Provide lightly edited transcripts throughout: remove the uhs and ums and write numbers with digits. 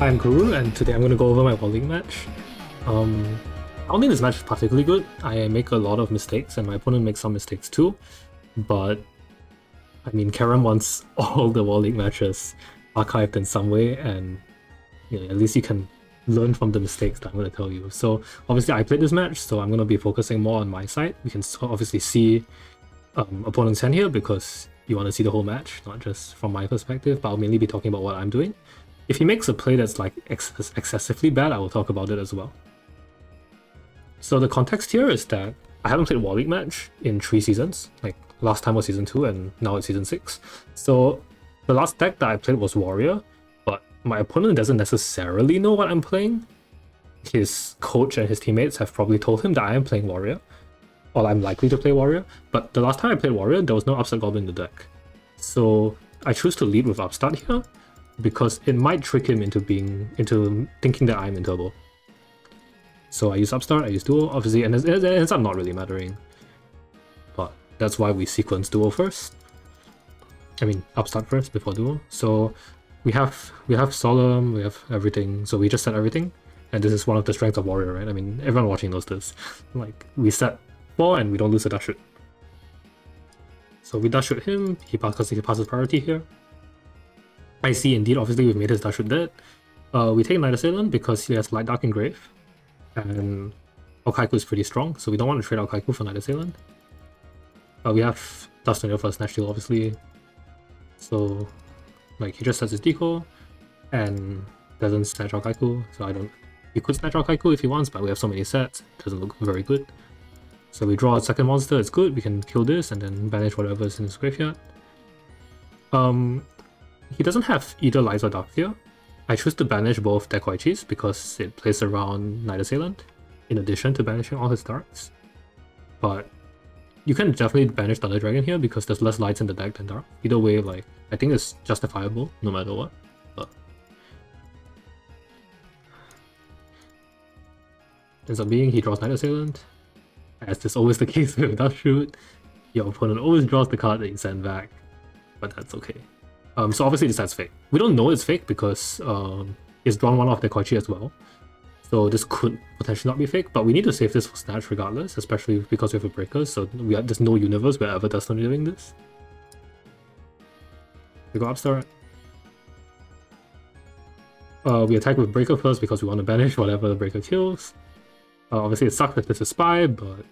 Hi, I'm Guru, and today I'm going to go over my bowling match. I don't think this match is particularly good. I make a lot of mistakes, and my opponent makes some mistakes too. But, I mean, Karam wants all the World League matches archived in some way, and at least you can learn from the mistakes that I'm going to tell you. So, obviously, I played this match, so I'm going to be focusing more on my side. We can obviously see opponent's hand here because you want to see the whole match, not just from my perspective, but I'll mainly be talking about what I'm doing. If he makes a play that's like excessively bad, I will talk about it as well. So the context here is that I haven't played World League match in 3 seasons. Like last time was season 2 and now it's season 6. So the last deck that I played was Warrior, but my opponent doesn't necessarily know what I'm playing. His coach and his teammates have probably told him that I am playing Warrior, or I'm likely to play Warrior. But the last time I played Warrior, there was no Upstart Goblin in the deck. So I choose to lead with Upstart here, because it might trick him into thinking that I'm in turbo. So I use Upstart, I use Duo, obviously, and it ends up not really mattering. But that's why we sequence Duo first. I mean, Upstart first before Duo. So we have Solemn, we have everything. So we just set everything, and this is one of the strengths of Warrior, right? I mean, everyone watching knows this. Like we set 4 and we don't lose a dash shoot. So we dash shoot him. He passes priority here. I see indeed, obviously we've made his dash shoot dead. We take Night Assailant because he has Light Dark Engrave, and Kaiku is pretty strong, so we don't want to trade out Kaiku for Night Assailant. We have Dust Tornado for Snatch Steal, obviously. So, like, he just sets his deco and doesn't snatch out Kaiku, so I don't... He could snatch out Kaiku if he wants, but we have so many sets, it doesn't look very good. So we draw a second monster, it's good, we can kill this and then banish whatever is in his graveyard. He doesn't have either Lies or Dark Fear. I choose to banish both Decoichis because it plays around Night Assailant, in addition to banishing all his darks. But you can definitely banish Thunder Dragon here because there's less lights in the deck than dark. Either way, like, I think it's justifiable no matter what. But ends up being he draws Night Assailant. As is always the case with Dash Shoot, your opponent always draws the card that you send back, but that's okay. So obviously this set's fake. We don't know it's fake because it's drawn one off the Koichi as well. So this could potentially not be fake, but we need to save this for Snatch regardless, especially because we have a breaker, so there's no universe where ever does not doing this. We go Upstart. We attack with Breaker first because we want to banish whatever the Breaker kills. Obviously it sucks if this is Spy, but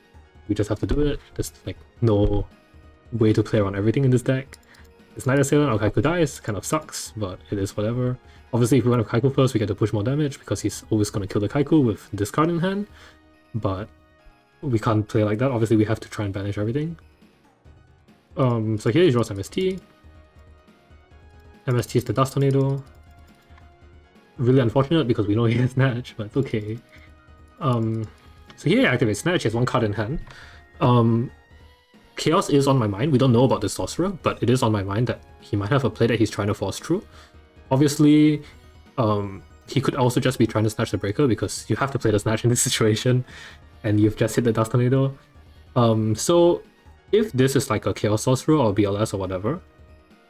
we just have to do it. There's like no way to play around everything in this deck. It's Night Assailant, our Kaiku dies, kind of sucks, but it is whatever. Obviously, if we run with Kaiku first, we get to push more damage because he's always going to kill the Kaiku with this card in hand. But we can't play like that. Obviously, we have to try and banish everything. So here he draws MST. MST is the Dust Tornado. Really unfortunate because we know he has Snatch, but it's okay. So here he activates Snatch, he has one card in hand. Chaos is on my mind. We don't know about the Sorcerer, but it is on my mind that he might have a play that he's trying to force through. Obviously, he could also just be trying to snatch the Breaker because you have to play the Snatch in this situation, and you've just hit the Dust Tornado. So if this is like a Chaos Sorcerer or BLS or whatever,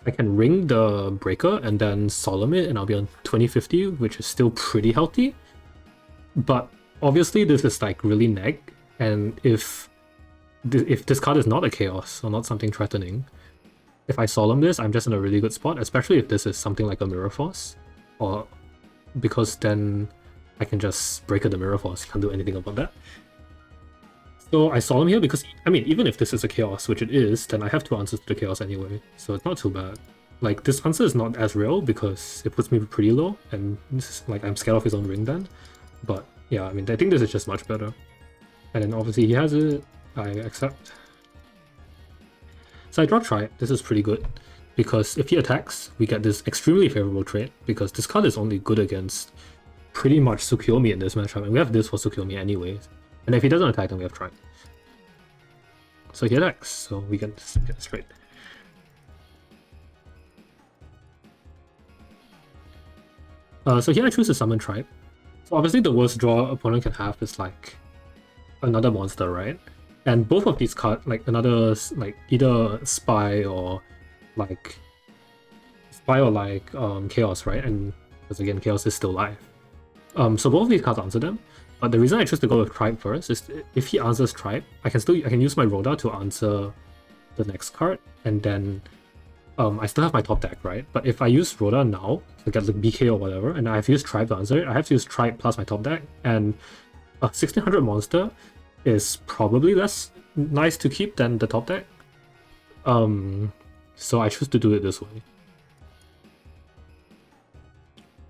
I can ring the Breaker and then Solemn it, and I'll be on 2050, which is still pretty healthy. But obviously this is like really neg, and if this card is not a Chaos or not something threatening, if I Solemn this, I'm just in a really good spot, especially if this is something like a Mirror Force, or because then I can just break the Mirror Force, can't do anything about that. So I Solemn here because, I mean, even if this is a Chaos, which it is, then I have 2 answers to the Chaos anyway, so it's not too bad. Like, this answer is not as real because it puts me pretty low, and this is, like, I'm scared of his own ring then. But yeah, I mean, I think this is just much better. And then obviously he has it. I accept. So I draw Try. This is pretty good because if he attacks, we get this extremely favorable trade because this card is only good against pretty much Tsukiyomi in this matchup, and we have this for Tsukiyomi anyways. And if he doesn't attack, then we have Try. So he attacks, so we get straight. So here I choose to summon Tribe. So obviously the worst draw opponent can have is like another monster, right? And both of these cards, like another, like either Spy or like Chaos, right? And because again, Chaos is still live. So both of these cards answer them, but the reason I choose to go with Tribe first is if he answers Tribe, I can use my Rhoda to answer the next card, and then I still have my top deck, right? But if I use Rhoda now to get the BK or whatever, and I've used Tribe to answer it, I have to use Tribe plus my top deck, and a 1600 monster is probably less nice to keep than the top deck. So I choose to do it this way.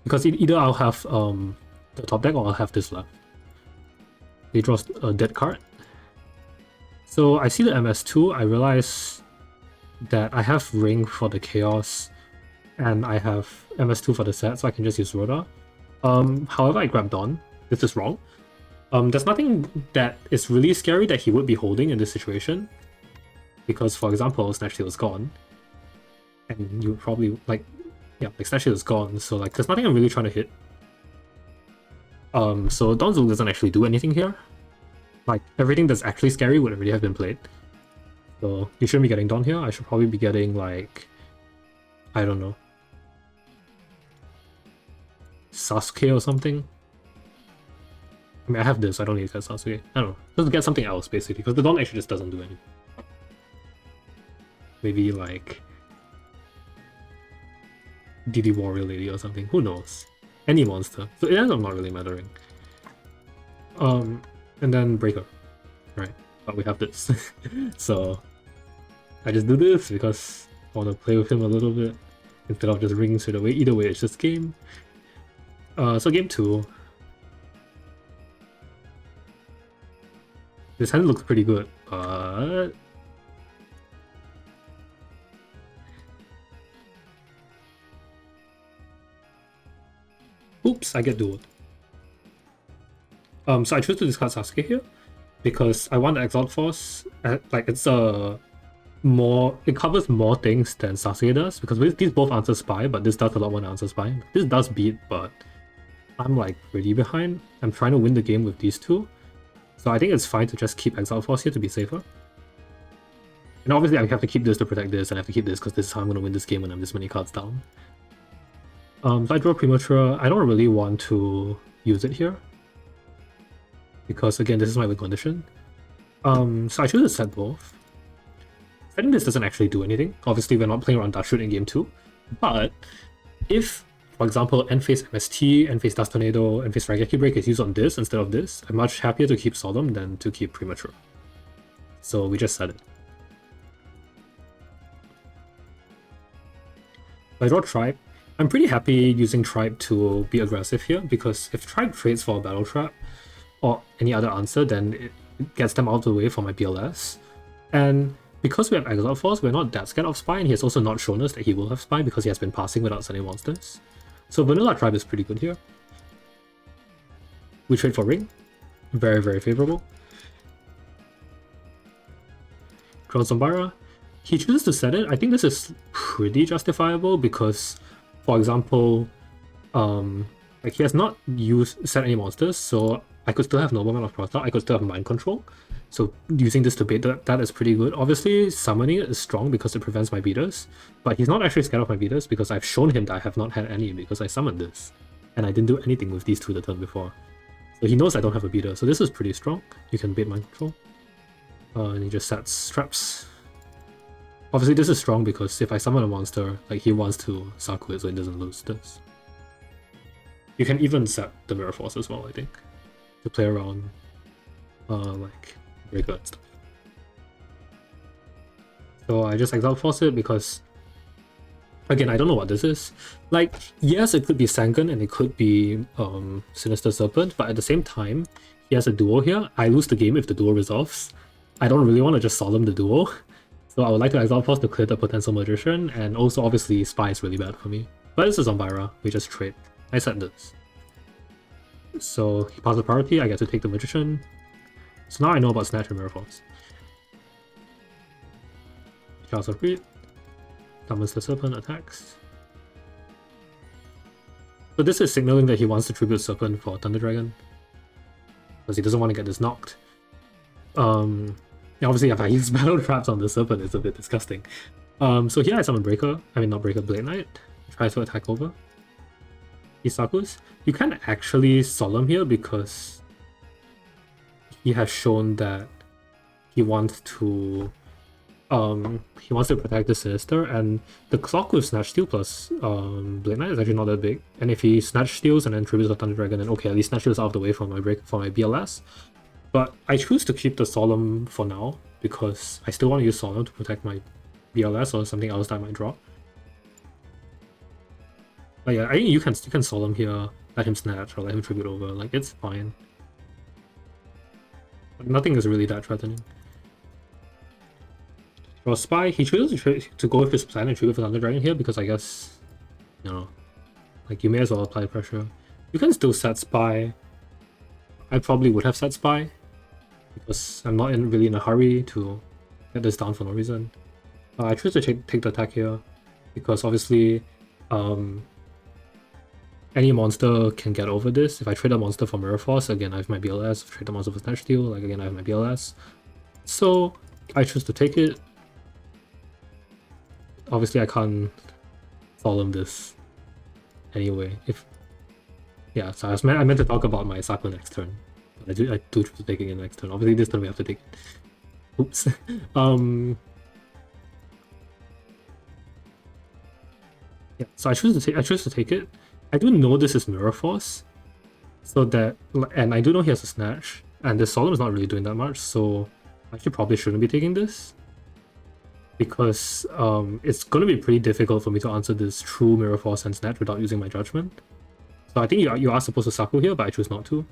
Because either I'll have the top deck or I'll have this left. He draws a dead card. So I see the MS2, I realize that I have Ring for the Chaos, and I have MS2 for the set, so I can just use Rhoda. However, I grab Dawn. This is wrong. There's nothing that is really scary that he would be holding in this situation. Because, for example, Snatch Steal is gone. And you would probably, like, yeah, like Snatch Steal is gone, so like there's nothing I'm really trying to hit. So Dawn Zool doesn't actually do anything here. Like, everything that's actually scary would already have been played. So you shouldn't be getting Dawn here. I should probably be getting, like, I don't know, Sasuke or something. I mean, I have this, I don't need to get Sasuke. I don't know. Just get something else, basically, because the Dawn actually just doesn't do anything. Maybe, like, DD Warrior Lady or something. Who knows? Any monster. So it ends up not really mattering. And then Breaker. Right. But we have this. So I just do this because I want to play with him a little bit instead of just ringing straight away. Either way, it's just game. So game 2. This hand looks pretty good, but oops, I get dueled. So I choose to discard Sasuke here because I want the Exalt Force. Like, it's it covers more things than Sasuke does, because these both answer Spy, but this does a lot more than answer Spy. This does beat, but I'm like pretty behind. I'm trying to win the game with these two, so I think it's fine to just keep Exalt Force here to be safer. And obviously I have to keep this to protect this, and I have to keep this because this is how I'm going to win this game when I'm this many cards down. So I draw Premature. I don't really want to use it here, because again, this is my win condition. So I choose to set both. Setting this doesn't actually do anything. Obviously, we're not playing around Dust Shoot in game 2. But if, for example, End Phase MST, End Phase Dust Tornado, End Phase Raigeki Break is used on this instead of this, I'm much happier to keep Solemn than to keep Premature. So we just set it. I draw Tribe. I'm pretty happy using Tribe to be aggressive here, because if Tribe trades for a Battle Trap or any other answer, then it gets them out of the way for my BLS. And because we have Exalt Force, we're not that scared of Spy, and he has also not shown us that he will have Spy because he has been passing without sending monsters. So Vanilla Tribe is pretty good here. We trade for Ring. Very, very favorable. Draw Zombara. He chooses to set it. I think this is pretty justifiable because, for example, like he has not set any monsters, so I could still have Nobleman of Prota, I could still have Mind Control. So using this to bait that is pretty good. Obviously, summoning it is strong because it prevents my beaters, but he's not actually scared of my beaters because I've shown him that I have not had any because I summoned this. And I didn't do anything with these two the turn before. So he knows I don't have a beater, so this is pretty strong. You can bait Mind Control. And he just sets Traps. Obviously, this is strong because if I summon a monster, like he wants to Saku it so he doesn't lose this. You can even set the Mirror Force as well, I think, to play around like Breaker and stuff. So I just Exalt Force it because, again, I don't know what this is. Like, yes, it could be Sangan and it could be Sinister Serpent, but at the same time, he has a duo here. I lose the game if the duo resolves. I don't really want to just Solemn the duo. So I would like to Exalt Force to clear the potential Magician, and also obviously Spy is really bad for me. But this is Zombara, we just trade. I set this. So he passes priority, I get to take the Magician. So now I know about Snatch and Mirror Force. Chaos of Greed. Summons the Serpent, attacks. So this is signaling that he wants to tribute Serpent for Thunder Dragon, because he doesn't want to get this knocked. Obviously, if I use Battle Traps on the Serpent, it's a bit disgusting. So here I summon Breaker. I mean, not Breaker, Blade Knight. Tries to attack over. Isaku's, you can actually solemn here because he has shown that he wants to protect the Sinister, and the clock with Snatch Steal plus Blade Knight is actually not that big. And if he Snatch Steals and then tributes the Thunder Dragon, then okay, at least Snatch Steals out of the way for my BLS. But I choose to keep the Solemn for now because I still want to use Solemn to protect my BLS or something else that I might draw. But yeah, I think you can Solemn here, let him Snatch or let him Tribute over, like it's fine. Like, nothing is really that threatening. For Spy, he chooses to go with his plan and trigger for Thunder Dragon here because I guess, you know, like you may as well apply pressure. You can still set Spy. I probably would have set Spy because I'm not really in a hurry to get this down for no reason. I choose to take the attack here because obviously any monster can get over this. If I trade a monster for Mirror Force, again I have my BLS. If I trade a monster for Snatch Steal, like again I have my BLS. So I choose to take it. Obviously I can't solemn this anyway. So I meant to talk about my Saku next turn. But I do choose to take it in next turn. Obviously this turn we have to take it. Oops. Yeah, so I choose to take it. I do know this is Mirror Force, so that, and I do know he has a Snatch, and this Solemn is not really doing that much, so I actually probably shouldn't be taking this because it's gonna be pretty difficult for me to answer this true Mirror Force and Snatch without using my judgment. So I think you are supposed to Saku here, but I choose not to.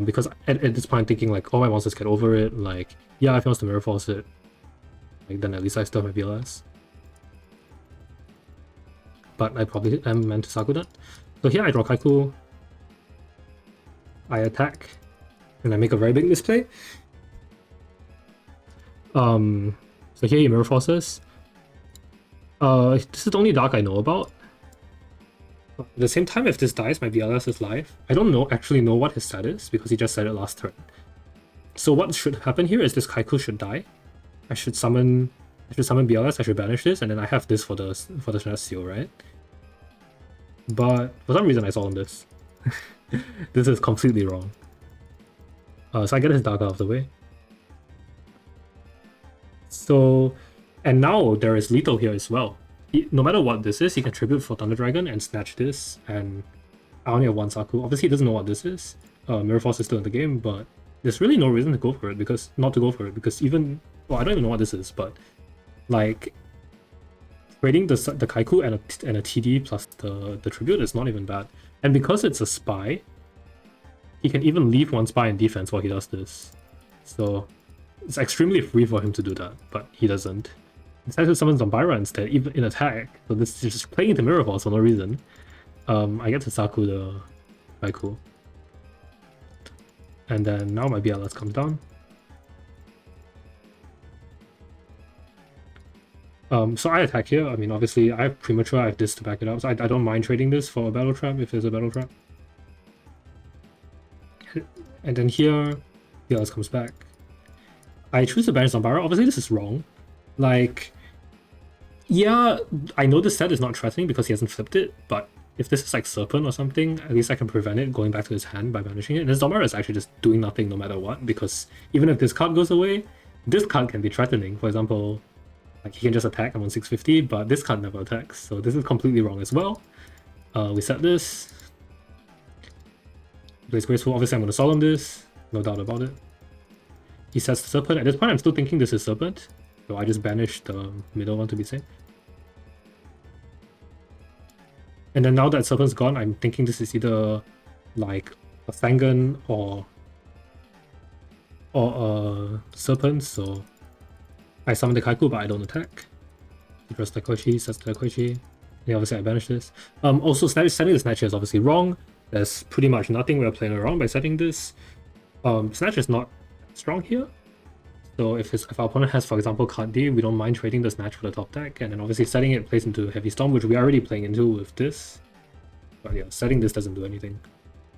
Because at this point I'm thinking like, oh, my monsters get over it, like, yeah, if he wants to Mirror Force it, like then at least I still have my BLS. But I probably am meant to Saku that. So here I draw Kaiku, I attack, and I make a very big misplay. So here he Mirror Forces. This is the only Dark I know about. At the same time, if this dies, my BLS is live. I don't actually know what his stat is because he just said it last turn. So what should happen here is this Kaiku should die. I should summon BLS, I should banish this, and then I have this for the Snatch Steal, right? But for some reason I solemn this. This is completely wrong. So I get his Dark out of the way. So, and now there is lethal here as well. No matter what this is, he can tribute for Thunder Dragon and snatch this, and I only have one Saku. Obviously he doesn't know what this is. Mirror Force is still in the game, but there's really no reason to go for it, because even, well, I don't even know what this is, but like trading the Kaiku and a TD plus the tribute is not even bad. And because it's a spy, he can even leave one spy in defense while he does this. So it's extremely free for him to do that, but he doesn't. Instead he summons Zombira instead, even in attack. So this is just playing into Mirror Force for no reason. I get to Saku the Kaiku. And then now my BLS comes down. So I attack here. I mean, obviously I have Premature, I have this to back it up. So I don't mind trading this for a Battle Trap if there's a Battle Trap. And then here, BLS comes back. I choose to banish Zombira. Obviously this is wrong. Like, yeah, I know this set is not threatening because he hasn't flipped it, but if this is like Serpent or something, at least I can prevent it going back to his hand by banishing it. And this Zombira is actually just doing nothing no matter what, because even if this card goes away, this card can be threatening. For example, like he can just attack, I'm on 650, but this card never attacks, so this is completely wrong as well. We set this. Blaze Graceful, obviously I'm going to solemn this, no doubt about it. He sets the Serpent. At this point I'm still thinking this is Serpent, so I just banish the middle one to be safe. And then now that Serpent's gone, I'm thinking this is either like a Sangan or a Serpent, so I summon the Kaiku, but I don't attack. He draws the Koichi, sets the Koichi. Yeah, obviously I banish this. Also, setting the Snatch is obviously wrong. There's pretty much nothing we're playing around by setting this. Snatch is not strong here. So if our opponent has, for example, card D, we don't mind trading the Snatch for the top deck, and then obviously setting it plays into Heavy Storm, which we're already playing into with this. But yeah, setting this doesn't do anything.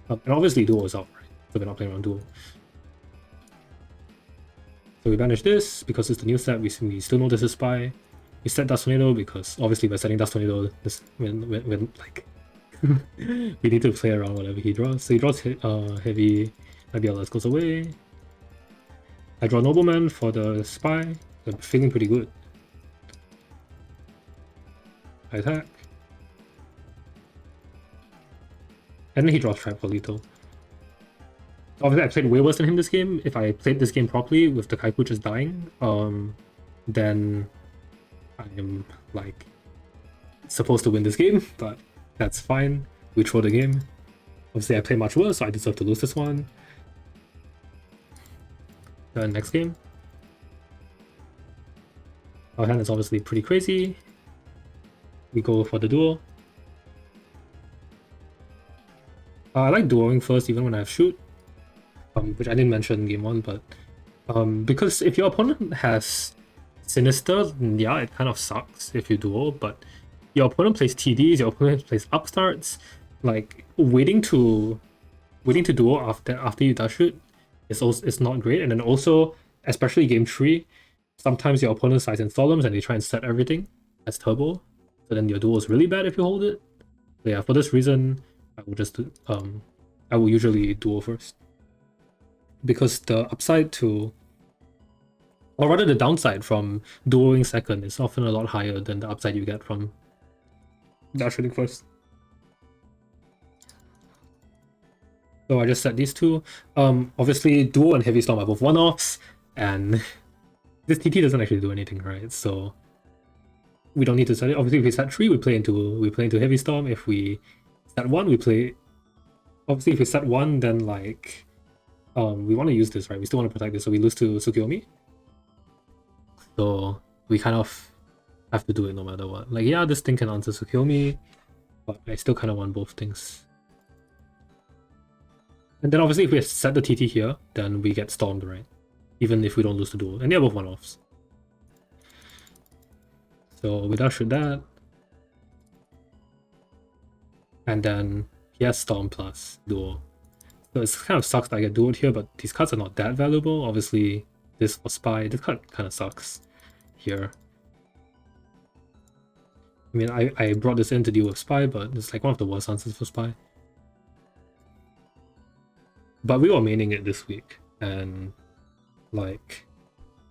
And obviously Duo is out, right? So we're not playing around Duo. So we banish this because it's the new set. We still know this is Spy. We set Dust Tornado because obviously by setting Dust Tornado, this when like We need to play around whatever he draws. So he draws heavy, IBLS goes away. I draw Nobleman for the spy. I'm feeling pretty good. I attack. And then he draws Trap for lethal. Obviously, I played way worse than him this game. If I played this game properly with the Kaiku just dying, then I'm like supposed to win this game, but that's fine. We throw the game. Obviously, I play much worse, so I deserve to lose this one. The next game. Our hand is obviously pretty crazy. We go for the duel. I like dueling first, even when I have shoot, which I didn't mention in game 1, but because if your opponent has Sinister, yeah, it kind of sucks if you duel, but your opponent plays TDs, your opponent plays upstarts, like waiting to duel after you dash shoot is not great, and then also, especially game 3, sometimes your opponent sides in Solemns and they try and set everything as turbo, so then your duel is really bad if you hold it. So yeah, for this reason, I will just I will usually duel first, because the upside to, or rather the downside from dueling second is often a lot higher than the upside you get from dash shooting first. So I just set these two. Obviously duel and heavy storm are both one-offs, and this TT doesn't actually do anything, right? So we don't need to set it. Obviously if we set 3, we play into heavy storm. If we set 1, we play, obviously if we set 1, then like we want to use this, right? We still want to protect this, so we lose to Tsukiyomi. So we kind of have to do it no matter what. Like, yeah, this thing can answer Tsukiyomi, but I still kind of want both things. And then obviously if we set the TT here, then we get stormed, right? Even if we don't lose the duel. And they're both one-offs. So we dash with that. And then he has storm plus duel. So it kind of sucks that I get dueled here, but these cards are not that valuable. Obviously, this for spy, this card kind of sucks here. I mean, I brought this in to deal with spy, but it's like one of the worst answers for spy. But we were maining it this week, and like,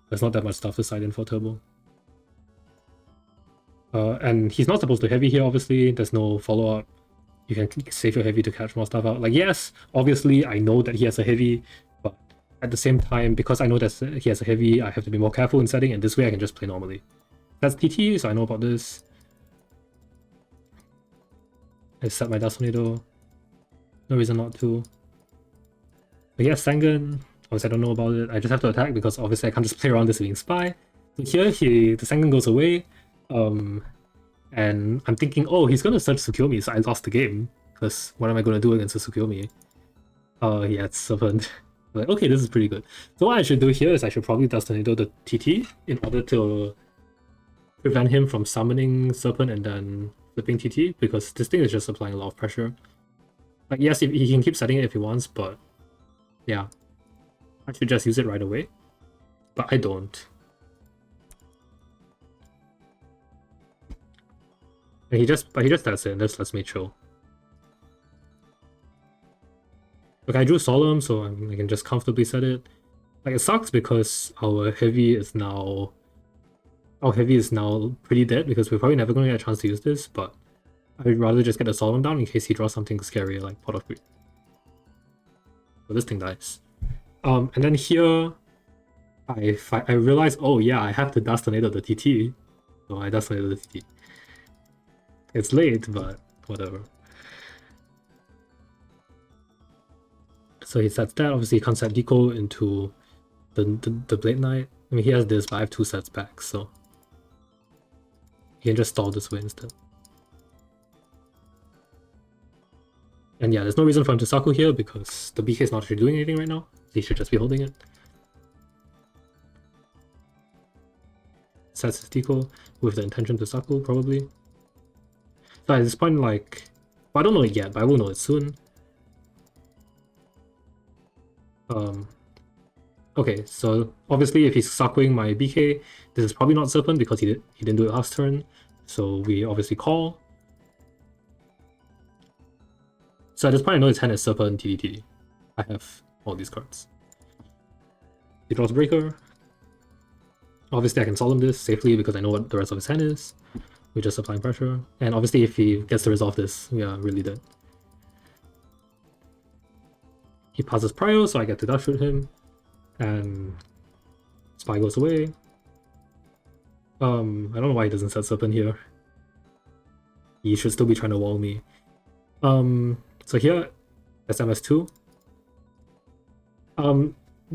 there's not that much stuff to side in for turbo. And he's not supposed to heavy here, obviously. There's no follow-up. You can save your heavy to catch more stuff out. Like, yes, obviously, I know that he has a heavy, but at the same time, because I know that he has a heavy, I have to be more careful in setting, and this way I can just play normally. That's TT, so I know about this. I set my Dust Tornado. No reason not to. But yeah, Sangan, obviously I don't know about it. I just have to attack because obviously I can't just play around this being spy. So here, the Sangan goes away. And I'm thinking, oh, he's gonna search Tsukiyomi, so I lost the game. Because what am I gonna do against the Tsukiyomi? Yeah, it's Serpent. Like, okay, this is pretty good. So what I should do here is I should probably Dust Tornado the TT in order to prevent him from summoning Serpent and then flipping TT, because this thing is just applying a lot of pressure. Like, yes, he can keep setting it if he wants, but yeah, I should just use it right away. But I don't. And he just does it, and this lets me chill. Like, I drew Solemn, so I can just comfortably set it. Like, it sucks because our heavy is now pretty dead, because we're probably never going to get a chance to use this, but I'd rather just get a Solemn down in case he draws something scary like Pot of Greed. So this thing dies. And then here, I realize, oh yeah, I have to Dust Tornado the TT. So I Dust Tornado the TT. It's late, but whatever. So he sets that. Obviously, he can't set Deco into the Blade Knight. I mean, he has this, but I have 2 sets back, so he can just stall this way instead. And yeah, there's no reason for him to Saku here because the BK is not actually doing anything right now. He should just be holding it. Sets his Deco with the intention to Saku, probably. So at this point, like, well, I don't know it yet, but I will know it soon. Okay, so obviously if he's Sakuing my BK, this is probably not Serpent because he didn't do it last turn. So we obviously call. So at this point, I know his hand is Serpent, TD. I have all these cards. He draws Breaker. Obviously, I can solemn this safely because I know what the rest of his hand is. We're just applying pressure. And obviously, if he gets to resolve this, we are really dead. He passes Prio, so I get to dash shoot him. And Spy goes away. I don't know why he doesn't set Serpent here. He should still be trying to wall me. So here, SMS2.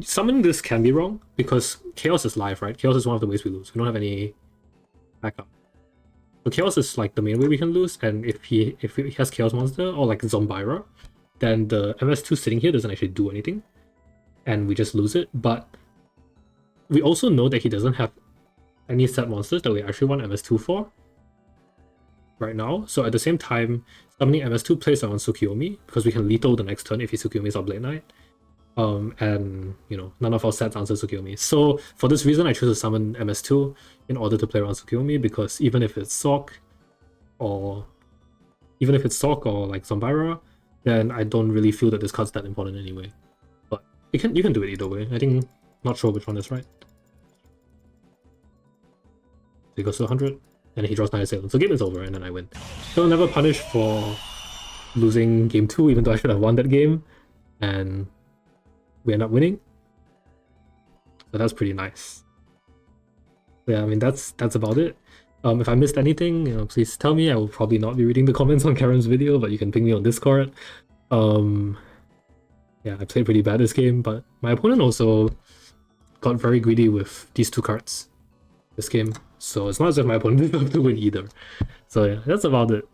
Summoning this can be wrong because Chaos is live, right? Chaos is one of the ways we lose. We don't have any backup. So Chaos is like the main way we can lose, and if he has Chaos Monster or like Zombira, then the MS2 sitting here doesn't actually do anything, and we just lose it. But we also know that he doesn't have any set monsters that we actually want MS2 for right now. So at the same time, summoning MS2 plays around Tsukiyomi because we can lethal the next turn if he Tsukiyomi's our Blade Knight. And you know, none of our sets answer Tsukiyomi. So for this reason, I choose to summon MS2 in order to play around Tsukiyomi, because even if it's Sok or like Zombira, then I don't really feel that this card's that important anyway. But you can do it either way. I think, not sure which one is right. So he goes to 100, and he draws 9 Assailant. So game is over, and then I win. So never punished for losing game 2, even though I should have won that game. And we end up winning. So that's pretty nice. Yeah, I mean, that's about it. If I missed anything, you know, please tell me. I will probably not be reading the comments on Karen's video, but you can ping me on Discord. Yeah, I played pretty bad this game, but my opponent also got very greedy with these 2 cards this game. So it's not as if my opponent didn't have to win either. So yeah, that's about it.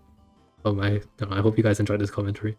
I hope you guys enjoyed this commentary.